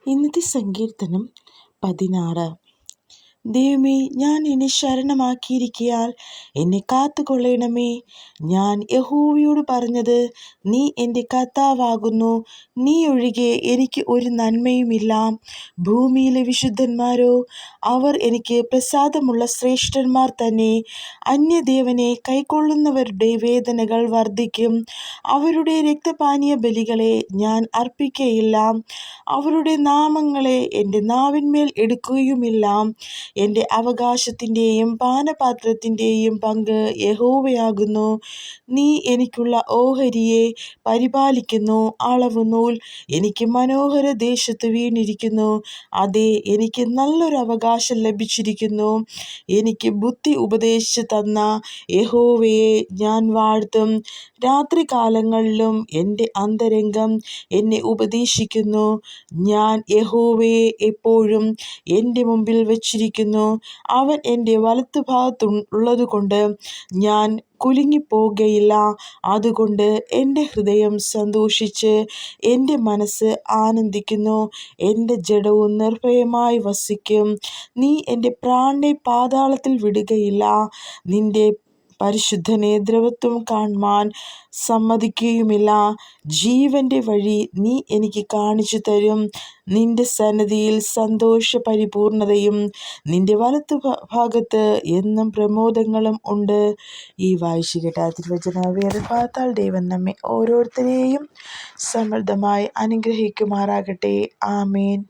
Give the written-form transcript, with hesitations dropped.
ഇന്നത്തെ സങ്കീർത്തനം 16. ദൈവമേ, ഞാൻ എന്നെ ശരണമാക്കിയിരിക്കയാൽ എന്നെ കാത്തുകൊള്ളണമേ. ഞാൻ യഹോവയോട് പറഞ്ഞത്, നീ എൻ്റെ കർത്താവാകുന്നു. നീ ഒഴികെ എനിക്ക് ഒരു നന്മയുമില്ല. ഭൂമിയിലെ വിശുദ്ധന്മാരോ, അവർ എനിക്ക് പ്രസാദമുള്ള ശ്രേഷ്ഠന്മാർ തന്നെ. അന്യദേവനെ കൈക്കൊള്ളുന്നവരുടെ വേദനകൾ വർദ്ധിക്കും. അവരുടെ രക്തപാനീയ ബലികളെ ഞാൻ അർപ്പിക്കയില്ല. അവരുടെ നാമങ്ങളെ എൻ്റെ നാവിന്മേൽ എടുക്കുകയുമില്ല. എൻ്റെ അവകാശത്തിൻ്റെയും പാനപാത്രത്തിൻ്റെയും പങ്ക് യഹോവയാകുന്നു. നീ എനിക്കുള്ള ഓഹരിയെ പരിപാലിക്കുന്നു. അളവുനൂൽ എനിക്ക് മനോഹര ദേശത്ത് വീണിരിക്കുന്നു. അതേ, എനിക്ക് നല്ലൊരു അവകാശം ലഭിച്ചിരിക്കുന്നു. എനിക്ക് ബുദ്ധി ഉപദേശിച്ചു തന്ന യഹോവയെ ഞാൻ വാഴ്ത്തും. രാത്രികാലങ്ങളിലും എൻ്റെ അന്തരംഗം എന്നെ ഉപദേശിക്കുന്നു. ഞാൻ യഹോവയെ എപ്പോഴും എൻ്റെ മുമ്പിൽ വച്ചിരിക്കുന്നു. അവൻ എൻ്റെ വലത്തുഭാഗത്തുള്ളതുകൊണ്ട് ഞാൻ കുലുങ്ങിപ്പോകുകയില്ല. അതുകൊണ്ട് എൻ്റെ ഹൃദയം സന്തോഷിച്ച് എൻ്റെ മനസ്സ് ആനന്ദിക്കുന്നു. എൻ്റെ ജഡവും നിർഭയമായി വസിക്കും. നീ എൻ്റെ പ്രാണനെ പാതാളത്തിൽ വിടുകയില്ല. നിൻ്റെ പരിശുദ്ധനെ ദ്രവത്വം കാണ്മാൻ സമ്മതിക്കുകയുമില്ല. ജീവൻ്റെ വഴി നീ എനിക്ക് കാണിച്ചു തരും. നിന്റെ സന്നിധിയിൽ സന്തോഷ പരിപൂർണതയും നിന്റെ വലത്തുഭാഗത്ത് എന്നും പ്രമോദങ്ങളും ഉണ്ട്. ഈ വായിച്ചു കേട്ട തിരുവചന വേദഭാഗത്താൽ ദൈവം നമ്മെ ഓരോരുത്തരെയും സമൃദ്ധമായി അനുഗ്രഹിക്കുമാറാകട്ടെ. ആമേൻ.